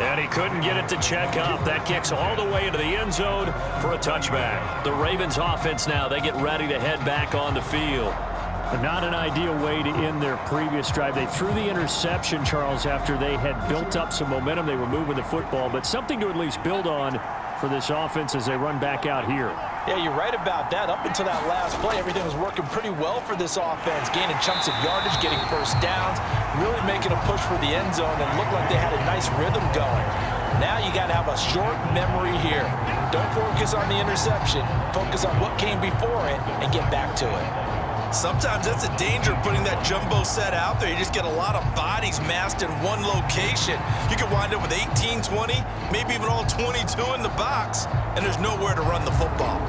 And he couldn't get it to check up. That kicks all the way into the end zone for a touchback. The Ravens offense now, they get ready to head back on the field. Not an ideal way to end their previous drive. They threw the interception, Charles, after they had built up some momentum. They were moving the football, but something to at least build on for this offense as they run back out here. Yeah, you're right about that. Up until that last play, everything was working pretty well for this offense, gaining chunks of yardage, getting first downs, really making a push for the end zone, and looked like they had a nice rhythm going. Now you got to have a short memory here. Don't focus on the interception. Focus on what came before it and get back to it. Sometimes that's a danger of putting that jumbo set out there. You just get a lot of bodies massed in one location. You could wind up with 18, 20, maybe even all 22 in the box, and there's nowhere to run the football.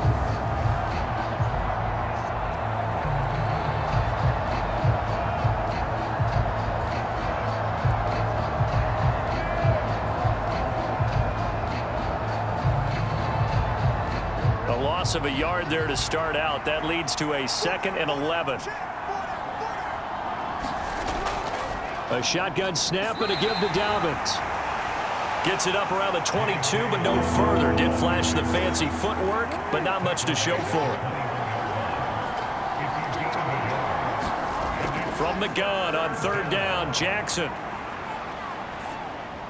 Of a yard there to start out. That leads to a 2nd and 11. A shotgun snap and a give to Dobbins. Gets it up around the 22, but no further. Did flash the fancy footwork, but not much to show for it. From the gun on 3rd down, Jackson.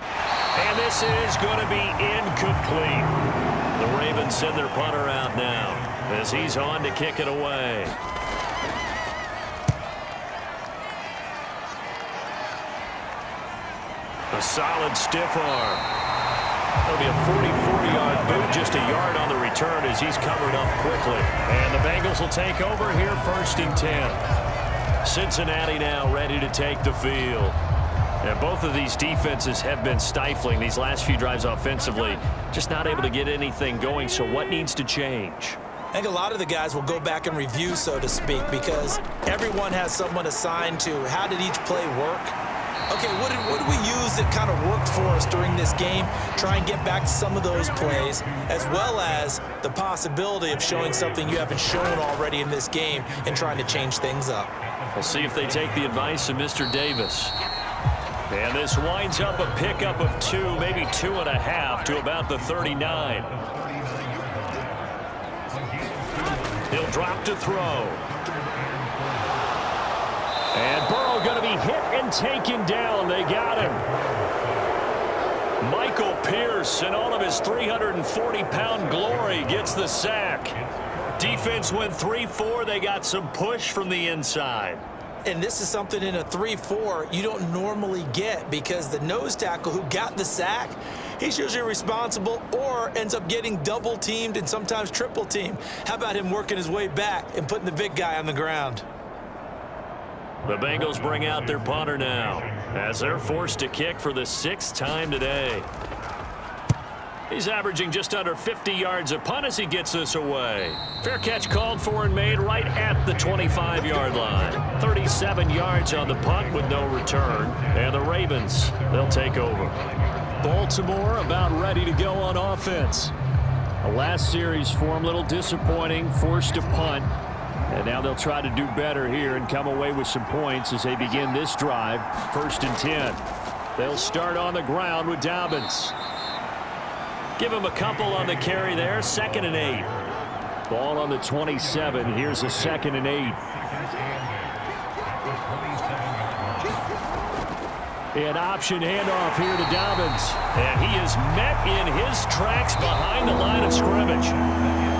And this is going to be incomplete. The Ravens send their punter out now as he's on to kick it away. A solid stiff arm. That'll be a 44-yard boot, just a yard on the return as he's covered up quickly. And the Bengals will take over here 1st and 10. Cincinnati now ready to take the field. And both of these defenses have been stifling these last few drives offensively. Just not able to get anything going, so what needs to change? I think a lot of the guys will go back and review, so to speak, because everyone has someone assigned to how did each play work. Okay, what did we use that kind of worked for us during this game? Try and get back to some of those plays, as well as the possibility of showing something you haven't shown already in this game and trying to change things up. We'll see if they take the advice of Mr. Davis. And this winds up a pickup of 2, maybe 2.5 to about the 39. He'll drop to throw. And Burrow going to be hit and taken down. They got him. Michael Pierce, in all of his 340-pound glory, gets the sack. Defense went 3-4. They got some push from the inside. And this is something in a 3-4 you don't normally get, because the nose tackle who got the sack, he's usually responsible or ends up getting double teamed and sometimes triple teamed. How about him working his way back and putting the big guy on the ground? The Bengals bring out their punter now as they're forced to kick for the 6th time today. He's averaging just under 50 yards a punt as he gets this away. Fair catch called for and made right at the 25-yard line. 37 yards on the punt with no return. And the Ravens, they'll take over. Baltimore about ready to go on offense. The last series for them, a little disappointing, forced to punt. And now they'll try to do better here and come away with some points as they begin this drive. 1st and 10. They'll start on the ground with Dobbins. Give him a couple on the carry there. 2nd and 8. Ball on the 27. Here's a 2nd and 8. An option handoff here to Dobbins. And he is met in his tracks behind the line of scrimmage.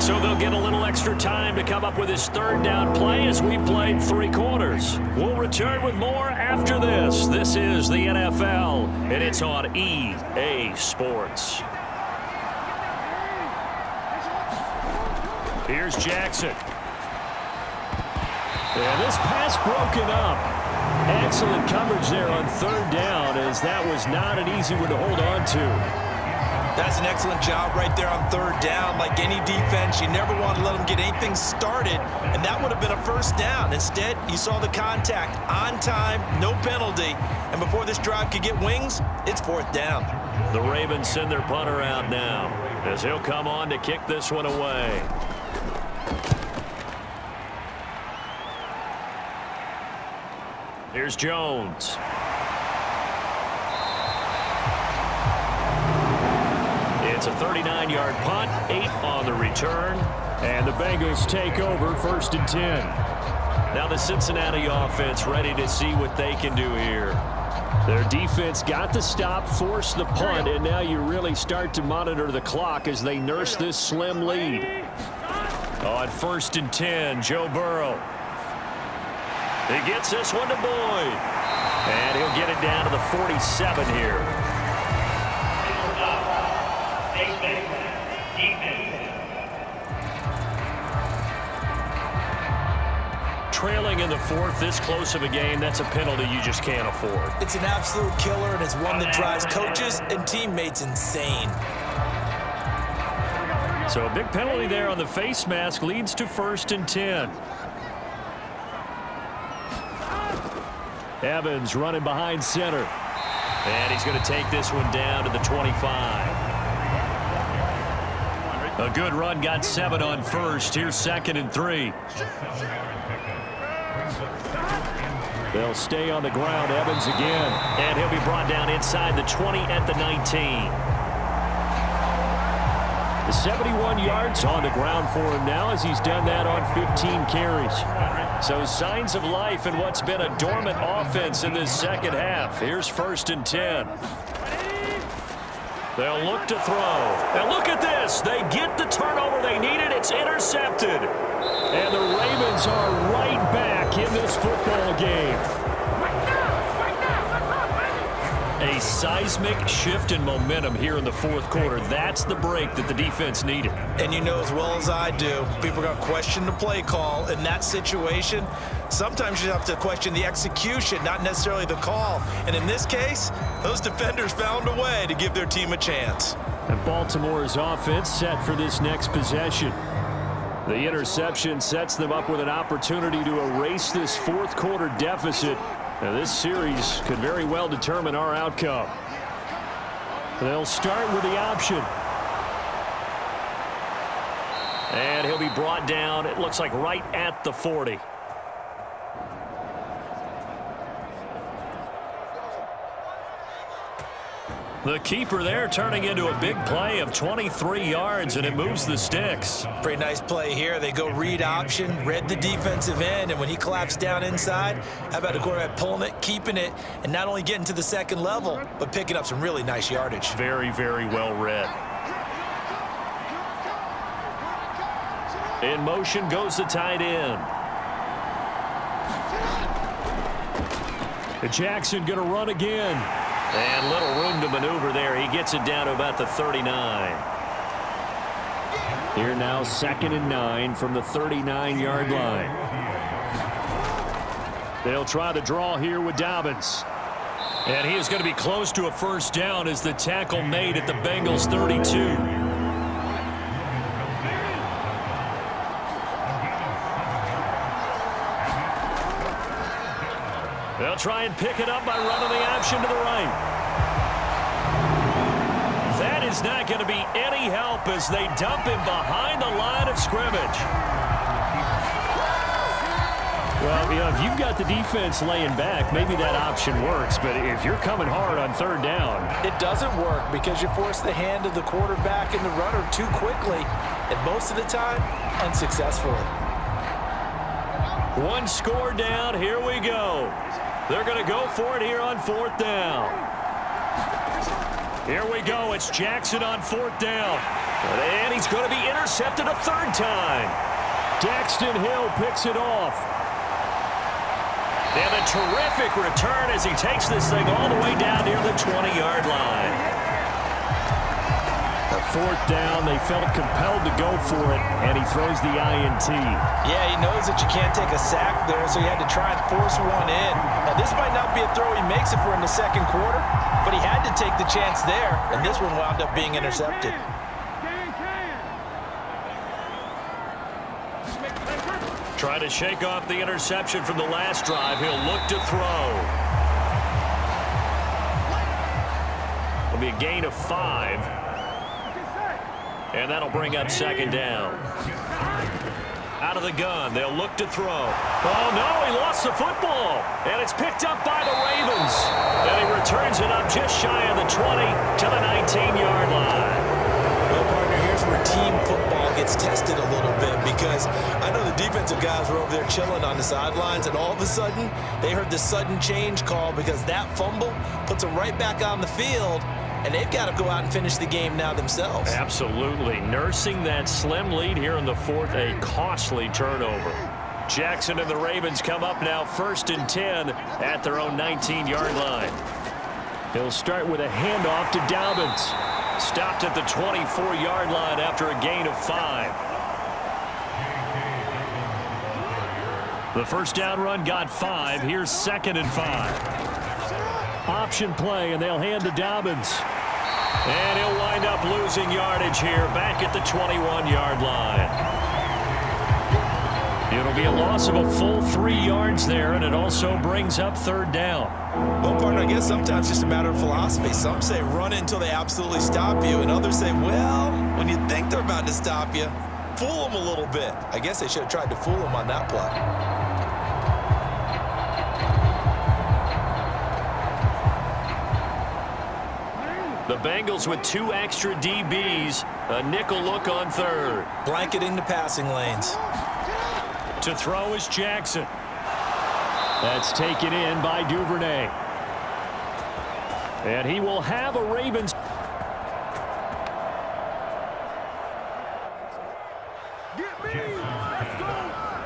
So they'll get a little extra time to come up with his 3rd down play as we played 3 quarters. We'll return with more after this. This is the NFL, and it's on EA Sports. Here's Jackson. And this pass broken up. Excellent coverage there on 3rd down, as that was not an easy one to hold on to. That's an excellent job right there on 3rd down. Like any defense, you never want to let them get anything started, and that would have been a 1st down. Instead, you saw the contact on time, no penalty, and before this drive could get wings, it's 4th down. The Ravens send their punter out now as he'll come on to kick this one away. Here's Jones. a 39-yard punt, 8 on the return. And the Bengals take over 1st and 10. Now the Cincinnati offense ready to see what they can do here. Their defense got the stop, forced the punt, and now you really start to monitor the clock as they nurse this slim lead. On 1st and 10, Joe Burrow. He gets this one to Boyd. And he'll get it down to the 47 here. Trailing in the 4th, this close of a game, that's a penalty you just can't afford. It's an absolute killer, and it's one that drives coaches and teammates insane. So a big penalty there on the face mask leads to 1st and 10. Evans running behind center. And he's going to take this one down to the 25. A good run, got 7 on 1st. Here's 2nd and 3. They'll stay on the ground. Evans again. And he'll be brought down inside the 20 at the 19. The 71 yards on the ground for him now as he's done that on 15 carries. So signs of life in what's been a dormant offense in this second half. Here's 1st and 10. They'll look to throw. And look at this. They get the turnover they needed. It's intercepted. And the Ravens are right back in this football game. A seismic shift in momentum here in the 4th quarter. That's the break that the defense needed. And you know as well as I do, people are going to question the play call in that situation. Sometimes you have to question the execution, not necessarily the call. And in this case, those defenders found a way to give their team a chance. And Baltimore's offense set for this next possession. The interception sets them up with an opportunity to erase this 4th quarter deficit. Now, this series could very well determine our outcome. They'll start with the option. And he'll be brought down, it looks like right at the 40. The keeper there turning into a big play of 23 yards, and it moves the sticks. Pretty nice play here. They go read option, read the defensive end, and when he collapsed down inside, how about the quarterback pulling it, keeping it, and not only getting to the 2nd level, but picking up some really nice yardage. Very, very well read. In motion goes the tight end. Jackson going to run again. And little room to maneuver there. He gets it down to about the 39. Here now 2nd and 9 from the 39-yard line. They'll try the draw here with Dobbins. And he is going to be close to a 1st down as the tackle made at the Bengals 32. They'll try and pick it up by running the option to the right. That is not going to be any help as they dump him behind the line of scrimmage. Well, you know, if you've got the defense laying back, maybe that option works. But if you're coming hard on 3rd down, it doesn't work because you force the hand of the quarterback and the runner too quickly, and most of the time, unsuccessfully. One score down. Here we go. They're going to go for it here on 4th down. Here we go. It's Jackson on 4th down. And he's going to be intercepted a 3rd time. Daxton Hill picks it off. And a terrific return as he takes this thing all the way down near the 20-yard line. A 4th down, they felt compelled to go for it, and he throws the INT. Yeah, he knows that you can't take a sack there, so he had to try and force one in. Now, this might not be a throw he makes if we're in the 2nd quarter, but he had to take the chance there, and this one wound up being intercepted. Try to shake off the interception from the last drive. He'll look to throw. It'll be a gain of 5. And that'll bring up 2nd down. Out of the gun, they'll look to throw. Oh, no, he lost the football. And it's picked up by the Ravens. And he returns it up just shy of the 20 to the 19-yard line. where team football gets tested a little bit, because I know the defensive guys were over there chilling on the sidelines, and all of a sudden they heard the sudden change call because that fumble puts them right back on the field, and they've got to go out and finish the game now themselves. Absolutely. Nursing that slim lead here in the fourth, a costly turnover. Jackson and the Ravens come up now 1st and 10 at their own 19-yard line. He'll start with a handoff to Dobbins. Stopped at the 24-yard line after a gain of 5. The first down run got 5. Here's 2nd and 5. Option play, and they'll hand to Dobbins. And he'll wind up losing yardage here back at the 21-yard line. It'll be a loss of a full 3 yards there, and it also brings up 3rd down. Well, partner, I guess sometimes it's just a matter of philosophy. Some say run it until they absolutely stop you, and others say, well, when you think they're about to stop you, fool them a little bit. I guess they should have tried to fool them on that play. The Bengals with 2 extra DBs, a nickel look on 3rd. Blanketing the passing lanes. To throw is Jackson. That's taken in by Duvernay. And he will have a Ravens.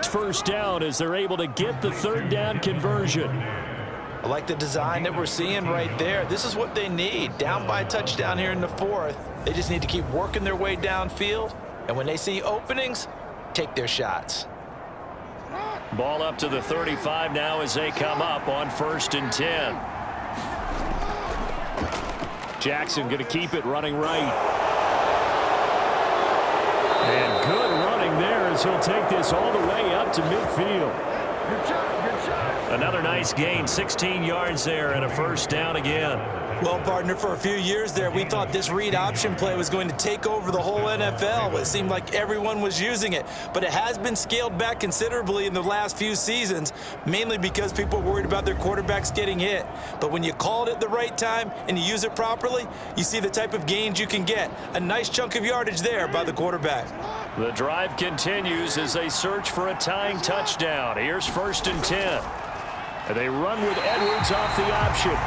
First down as they're able to get the 3rd down conversion. I like the design that we're seeing right there. This is what they need. Down by a touchdown here in the 4th. They just need to keep working their way downfield. And when they see openings, take their shots. Ball up to the 35 now as they come up on 1st and 10. Jackson going to keep it running right. And good running there as he'll take this all the way up to midfield. Another nice gain, 16 yards there and a 1st down again. Well, partner, for a few years there, we thought this read option play was going to take over the whole NFL. It seemed like everyone was using it, but it has been scaled back considerably in the last few seasons, mainly because people are worried about their quarterbacks getting hit. But when you call it at the right time and you use it properly, you see the type of gains you can get. A nice chunk of yardage there by the quarterback. The drive continues as they search for a tying touchdown. Here's 1st and 10. And they run with Edwards off the option.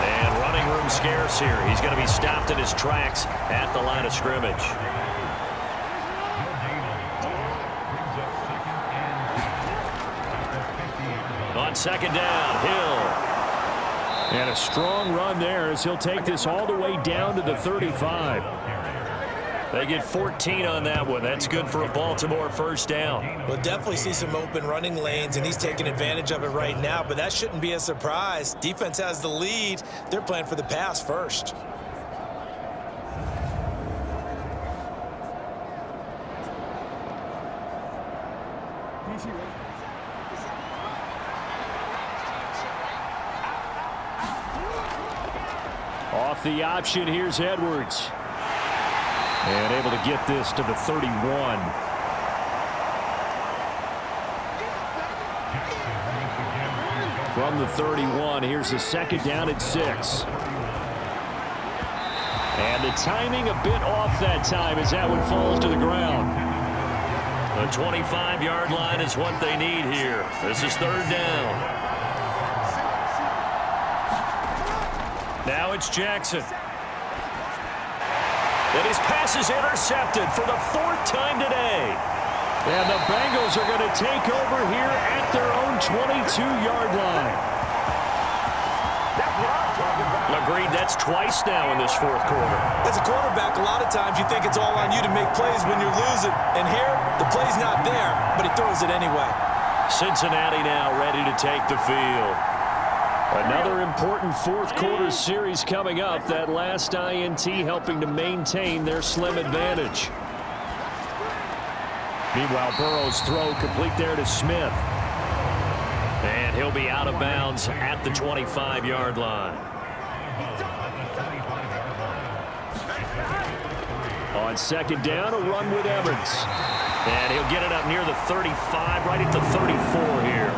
And running room scarce here. He's going to be stopped in his tracks at the line of scrimmage. On 2nd down, Hill. And a strong run there as he'll take this all the way down to the 35. They get 14 on that one. That's good for a Baltimore 1st down. We'll definitely see some open running lanes, and he's taking advantage of it right now, but that shouldn't be a surprise. Defense has the lead. They're playing for the pass first. Off the option, here's Edwards. And able to get this to the 31. From the 31, here's the 2nd down at 6. And the timing a bit off that time as that one falls to the ground. The 25-yard line is what they need here. This is 3rd down. Now it's Jackson. And his pass is intercepted for the 4th time today. And the Bengals are going to take over here at their own 22-yard line. Agreed, that's twice now in this 4th quarter. As a quarterback, a lot of times you think it's all on you to make plays when you're losing. And here, the play's not there, but he throws it anyway. Cincinnati now ready to take the field. Another important 4th quarter series coming up. That last INT helping to maintain their slim advantage. Meanwhile, Burrow's throw complete there to Smith. And he'll be out of bounds at the 25-yard line. On 2nd down, a run with Evans. And he'll get it up near the 35, right at the 34 here.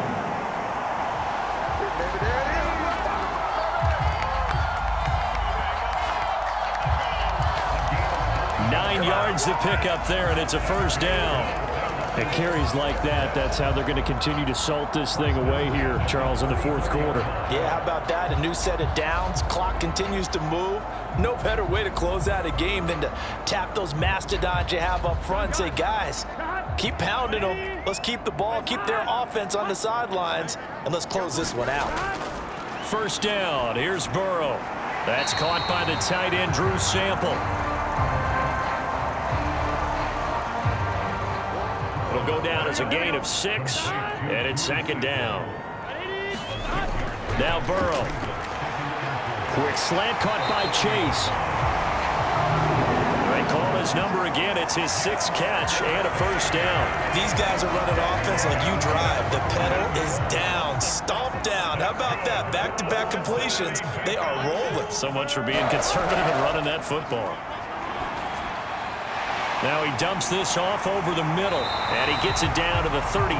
9 yards yards to pick up there, and it's a first down. And carries like that, that's how they're going to continue to salt this thing away here, Charles, in the fourth quarter. Yeah, how about that? A new set of downs. Clock continues to move. No better way to close out a game than to tap those mastodons you have up front and say, guys, keep pounding them. Let's keep the ball, keep their offense on the sidelines, and let's close this one out. First down. Here's Burrow. That's caught by the tight end, Drew Sample. It'll go down as a gain of 6, and it's second down. Now Burrow. Quick slant caught by Chase. They call his number again. It's his 6th catch and a first down. These guys are running offense like you drive. The pedal is down, stomp down. How about that? Back-to-back completions. They are rolling. So much for being conservative and running that football. Now he dumps this off over the middle, and he gets it down to the 32.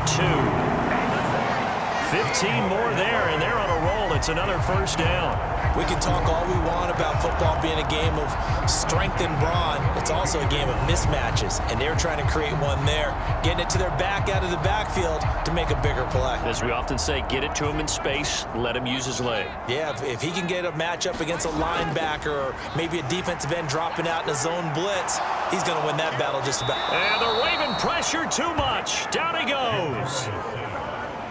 15 more there, and they're on a roll. It's another first down. We can talk all we want about football being a game of strength and brawn. It's also a game of mismatches, and they're trying to create one there, getting it to their back out of the backfield to make a bigger play. As we often say, get it to him in space, let him use his leg. Yeah, if he can get a matchup against a linebacker or maybe a defensive end dropping out in a zone blitz, he's going to win that battle just about. And the Raven pressure too much. Down he goes.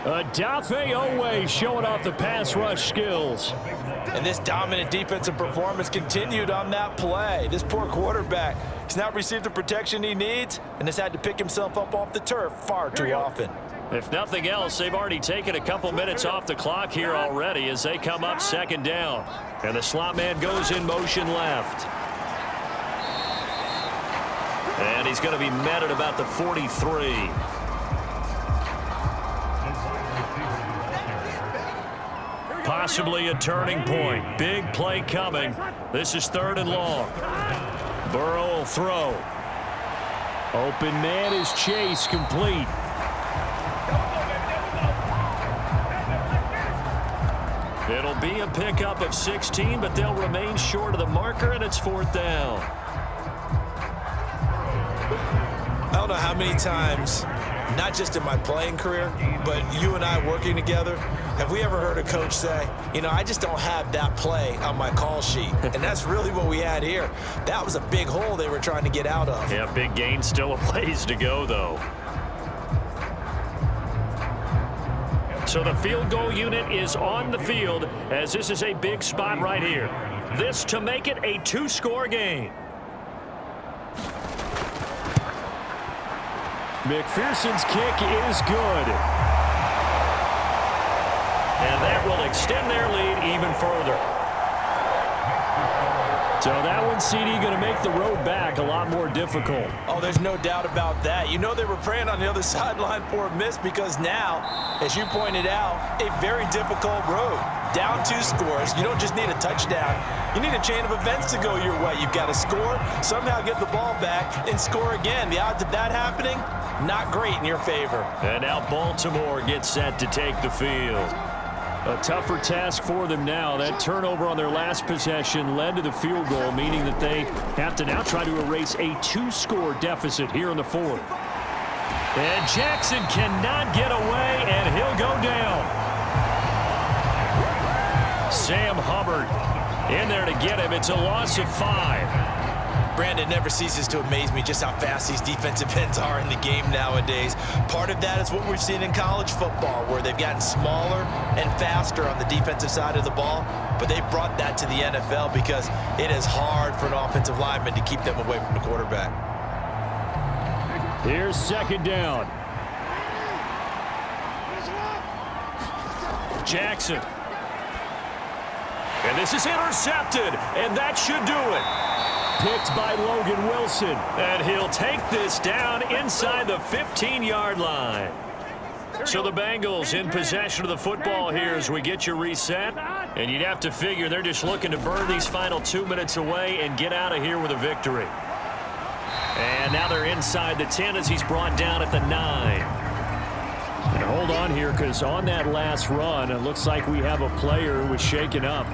Adafe Owe showing off the pass rush skills. And this dominant defensive performance continued on that play. This poor quarterback has not received the protection he needs and has had to pick himself up off the turf far too often. If nothing else, they've already taken a couple minutes off the clock here already as they come up second down. And the slot man goes in motion left. And he's going to be met at about the 43. Possibly a turning point. Big play coming. This is 3rd and long. Burrow will throw. Open man is Chase, complete. It'll be a pickup of 16, but they'll remain short of the marker, and it's 4th down. I don't know how many times, not just in my playing career, but you and I working together, have we ever heard a coach say, you know, I just don't have that play on my call sheet? And that's really what we had here. That was a big hole they were trying to get out of. Yeah, big gain, still a ways to go, though. So the field goal unit is on the field as this is a big spot right here. This to make it a 2-score game. McPherson's kick is good. And that will extend their lead even further. So that one, CD, going to make the road back a lot more difficult. Oh, there's no doubt about that. You know they were praying on the other sideline for a miss because now, as you pointed out, a very difficult road. Down 2 scores. You don't just need a touchdown. You need a chain of events to go your way. You've got to score, somehow get the ball back, and score again. The odds of that happening, not great in your favor. And now Baltimore gets set to take the field. A tougher task for them now. That turnover on their last possession led to the field goal, meaning that they have to now try to erase a 2-score deficit here in the 4th. And Jackson cannot get away, and he'll go down. Sam Hubbard in there to get him. It's a loss of 5. Brandon, never ceases to amaze me just how fast these defensive ends are in the game nowadays. Part of that is what we've seen in college football, where they've gotten smaller and faster on the defensive side of the ball, but they've brought that to the NFL because it is hard for an offensive lineman to keep them away from the quarterback. Here's second down. Jackson. And this is intercepted, and that should do it. Picked by Logan Wilson, and he'll take this down inside the 15-yard line. So the Bengals in possession of the football here as we get you reset. And you'd have to figure they're just looking to burn these final 2 minutes away and get out of here with a victory. And now they're inside the 10 as he's brought down at the 9. And hold on here, because on that last run, it looks like we have a player who was shaken up.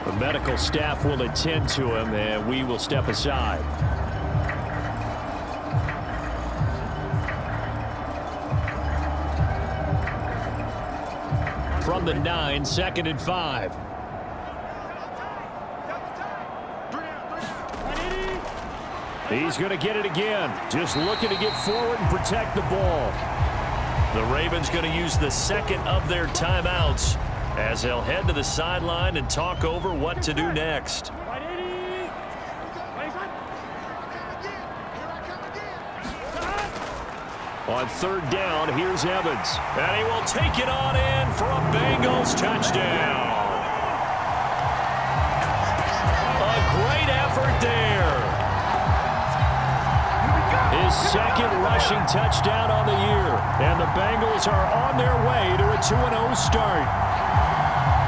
The medical staff will attend to him, and we will step aside. from the 9, 2nd and 5. He's going to get it again. Just looking to get forward and protect the ball. The Ravens going to use the second of their timeouts as they'll head to the sideline and talk over what to do next. On 3rd down, here's Evans. And he will take it on in for a Bengals touchdown. A great effort there. His 2nd rushing touchdown on the year. And the Bengals are on their way to a 2-0 start.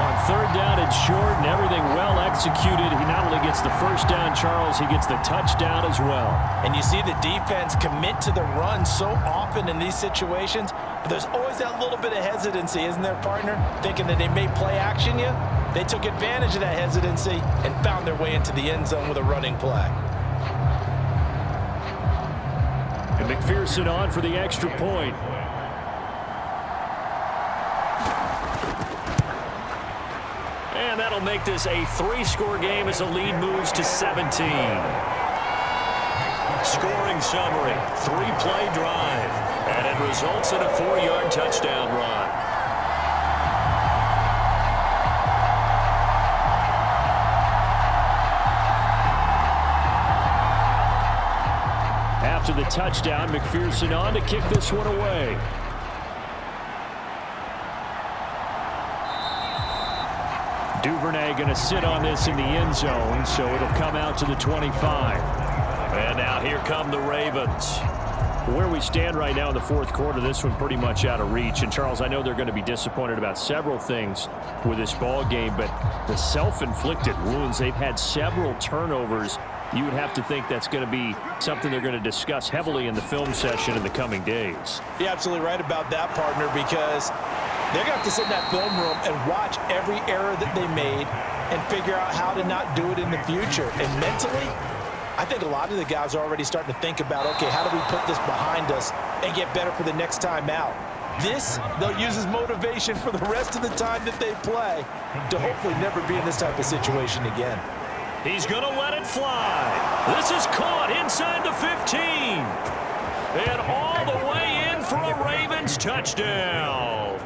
On 3rd down and short and everything well executed. He not only gets the first down, Charles, he gets the touchdown as well. And you see the defense commit to the run so often in these situations, but there's always that little bit of hesitancy, isn't there, partner? Thinking that they may play action you. They took advantage of that hesitancy and found their way into the end zone with a running play. And McPherson on for the extra point. And that'll make this a 3-score game as the lead moves to 17. Scoring summary, 3-play drive, and it results in a 4-yard touchdown run. After the touchdown, McPherson on to kick this one away. Duvernay going to sit on this in the end zone, so it'll come out to the 25. And now here come the Ravens. Where we stand right now in the 4th quarter, this one pretty much out of reach. And, Charles, I know they're going to be disappointed about several things with this ball game, but the self-inflicted wounds, they've had several turnovers. You would have to think that's going to be something they're going to discuss heavily in the film session in the coming days. You're absolutely right about that, partner, because they're going to have to sit in that film room and watch every error that they made and figure out how to not do it in the future. And mentally, I think a lot of the guys are already starting to think about, okay, how do we put this behind us and get better for the next time out? This, they'll use as motivation for the rest of the time that they play to hopefully never be in this type of situation again. He's going to let it fly. This is caught inside the 15. And all the way in for a Ravens touchdown.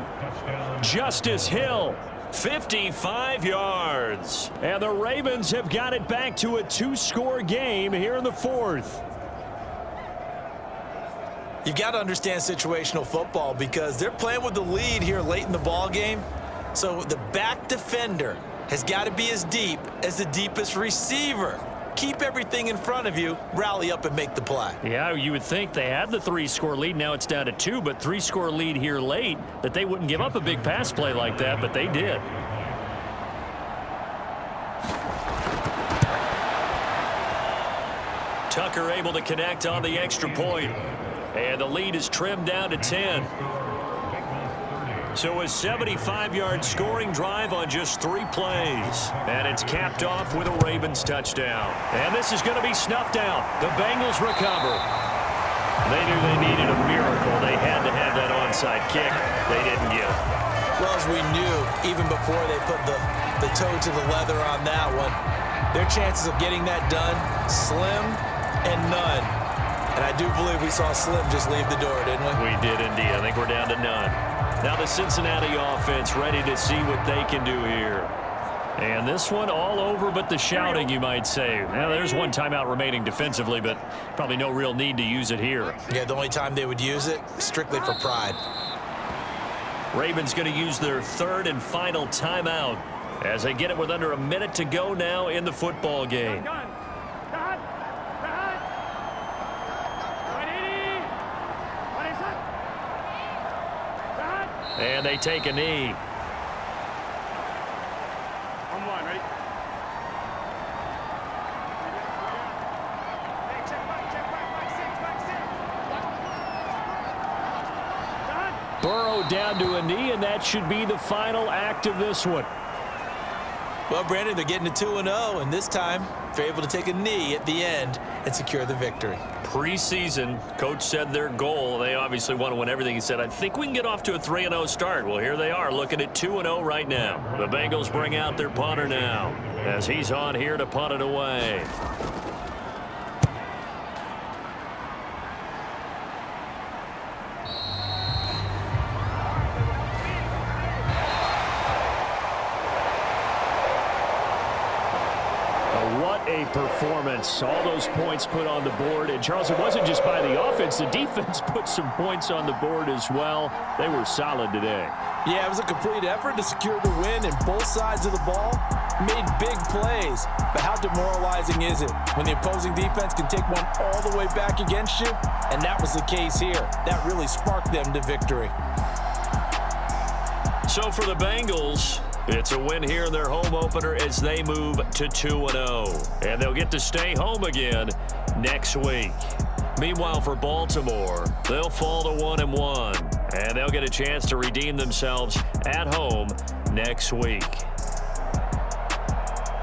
Justice Hill, 55 yards. And the Ravens have got it back to a 2-score game here in the 4th. You've got to understand situational football because they're playing with the lead here late in the ball game. So the back defender has got to be as deep as the deepest receiver. Keep everything in front of you, rally up and make the play. Yeah, you would think they had the 3-score lead. Now it's down to 2, but 3-score lead here late, that they wouldn't give up a big pass play like that, but they did. Tucker able to connect on the extra point. And the lead is trimmed down to 10. So a 75-yard scoring drive on just 3 plays. And it's capped off with a Ravens touchdown. And this is going to be snuffed out. The Bengals recover. They knew they needed a miracle. They had to have that onside kick. They didn't get it. Well, as we knew, even before they put the toe to the leather on that one, their chances of getting that done, slim and none. And I do believe we saw Slim just leave the door, didn't we? We did indeed. I think we're down to none. Now the Cincinnati offense ready to see what they can do here. And this one all over but the shouting, you might say. Now, there's one timeout remaining defensively, but probably no real need to use it here. Yeah, the only time they would use it, strictly for pride. Ravens going to use their 3rd and final timeout as they get it with under a minute to go now in the football game. And they take a knee. Burrow down to a knee, and that should be the final act of this one. Well, Brandon, they're getting to 2-0, and this time they're able to take a knee at the end and secure the victory. Preseason, coach said their goal, they obviously want to win everything. He said, I think we can get off to a 3-0 start. Well, here they are looking at 2-0 right now. The Bengals bring out their punter now as he's on here to punt it away. What a performance. All those points put on the board. And, Charles, it wasn't just by the offense. The defense put some points on the board as well. They were solid today. Yeah, it was a complete effort to secure the win, and both sides of the ball made big plays. But how demoralizing is it when the opposing defense can take one all the way back against you? And that was the case here. That really sparked them to victory. So for the Bengals, it's a win here in their home opener as they move to 2-0. And they'll get to stay home again next week. Meanwhile, for Baltimore, they'll fall to 1-1. And they'll get a chance to redeem themselves at home next week.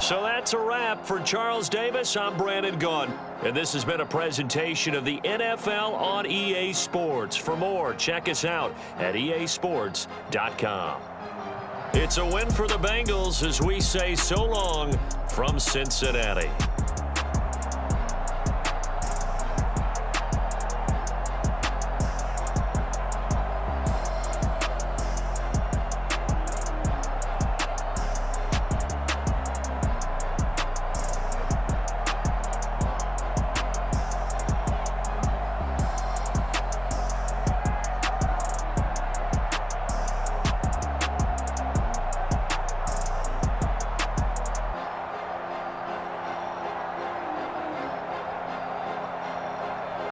So that's a wrap. For Charles Davis, I'm Brandon Gaudin. And this has been a presentation of the NFL on EA Sports. For more, check us out at easports.com. It's a win for the Bengals as we say so long from Cincinnati.